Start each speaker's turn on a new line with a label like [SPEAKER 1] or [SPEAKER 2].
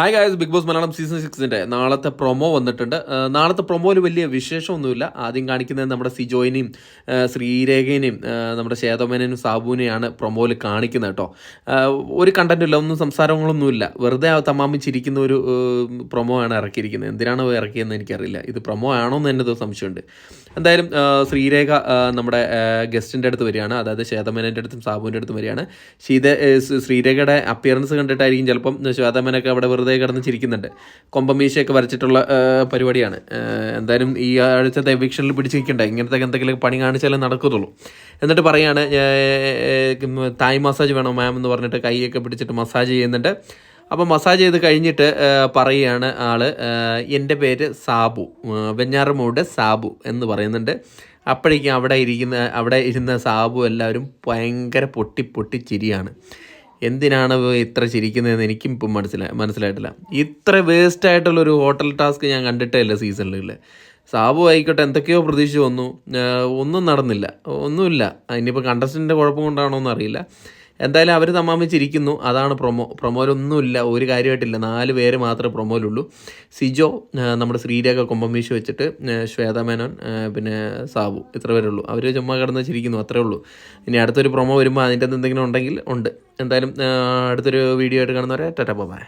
[SPEAKER 1] Hi guys, Bigg Boss Malayalam season 6 നാളത്തെ promo വന്നിട്ടുണ്ട്. നാളത്തെ പ്രൊമോയിൽ വലിയ വിശേഷമൊന്നുമില്ല. ആദ്യം കാണിക്കുന്നത് നമ്മുടെ സിജോയിനെയും ശ്രീരേഖേനെയും നമ്മുടെ ശ്വേതമേനേനും സാബുവിനെയാണ് പ്രൊമോയിൽ കാണിക്കുന്നത് കേട്ടോ. ഒരു കണ്ടന്റില്ല, ഒന്നും സംസാരങ്ങളൊന്നുമില്ല, വെറുതെ തമാമിച്ചിരിക്കുന്ന ഒരു പ്രൊമോ ആണ് ഇറക്കിയിരിക്കുന്നത്. എന്തിനാണ് ഇറക്കിയതെന്ന് എനിക്കറിയില്ല. ഇത് പ്രൊമോ ആണോ എന്ന് തന്നെ സംശയമുണ്ട്. എന്തായാലും ശ്രീരേഖ നമ്മുടെ ഗസ്റ്റിൻ്റെ അടുത്ത് വരികയാണ്, അതായത് ശ്വേതമേനൻ്റെ അടുത്തും സാബുവിൻ്റെ അടുത്തും വരികയാണ്. ശ്രീരേഖയുടെ അപ്പിയറൻസ് കണ്ടിട്ടായിരിക്കും ചിലപ്പം ശ്വേതമേനൊക്കെ അവിടെ വെറുതെ കിടന്ന് ചിരിക്കുന്നുണ്ട്. കൊമ്പമീശയൊക്കെ വരച്ചിട്ടുള്ള പരിപാടിയാണ്. എന്തായാലും ഈ ആഴ്ചത്തെ എവിക്ഷനിൽ പിടിച്ച് നിൽക്കണ്ടേ, ഇങ്ങനത്തെ എന്തെങ്കിലും പണി കാണിച്ചാലേ നടക്കത്തുള്ളൂ. എന്നിട്ട് പറയാണ് തായ് മസാജ് വേണം മാം എന്ന് പറഞ്ഞിട്ട് കൈയൊക്കെ പിടിച്ചിട്ട് മസാജ് ചെയ്യുന്നുണ്ട്. അപ്പോൾ മസാജ് ചെയ്ത് കഴിഞ്ഞിട്ട് പറയുകയാണ് ആൾ, എൻ്റെ പേര് സാബു, വെഞ്ഞാറമൂട് സാബു എന്ന് പറയുന്നുണ്ട്. അപ്പോഴേക്കും അവിടെ ഇരുന്ന സാബു എല്ലാവരും ഭയങ്കര പൊട്ടി ചിരിയാണ്. എന്തിനാണ് ഇത്ര ചിരിക്കുന്നതെന്ന് എനിക്കും ഇപ്പം മനസ്സിലായിട്ടില്ല. ഇത്ര വേസ്റ്റായിട്ടുള്ളൊരു ഹോട്ടൽ ടാസ്ക് ഞാൻ കണ്ടിട്ടേ ഇല്ല സീസണിൽ. സാബു ആയിക്കോട്ടെ എന്തൊക്കെയോ പ്രതീക്ഷിച്ച് വന്നു, ഒന്നും നടന്നില്ല, ഒന്നുമില്ല. ഇനിയിപ്പോൾ കണ്ടസ്റ്റൻറ്റിൻ്റെ കുഴപ്പം കൊണ്ടാണോ എന്നറിയില്ല. എന്തായാലും അവർ തമ്മിച്ചിരിക്കുന്നു, അതാണ് പ്രൊമോയിലൊന്നുമില്ല, ഒരു കാര്യമായിട്ടില്ല. 4 പേര് മാത്രമേ പ്രൊമോയിലുള്ളൂ. സിജോ, നമ്മുടെ ശ്രീരേഖ കൊമ്പമീശ വെച്ചിട്ട്, ശ്വേതമേനോൻ, പിന്നെ സാബു, ഇത്ര പേരുള്ളൂ. അവർ ചുമ്മാ കിടന്ന് ചിരിക്കുന്നു, അത്രേ ഉള്ളൂ. ഇനി അടുത്തൊരു പ്രൊമോ വരുമ്പോൾ അതിൻ്റെ എന്തെങ്കിലും ഉണ്ടെങ്കിൽ ഉണ്ട്. എന്തായാലും അടുത്തൊരു വീഡിയോ ആയിട്ട് കാണുന്നവരെ ടാറ്റാ ബൈ.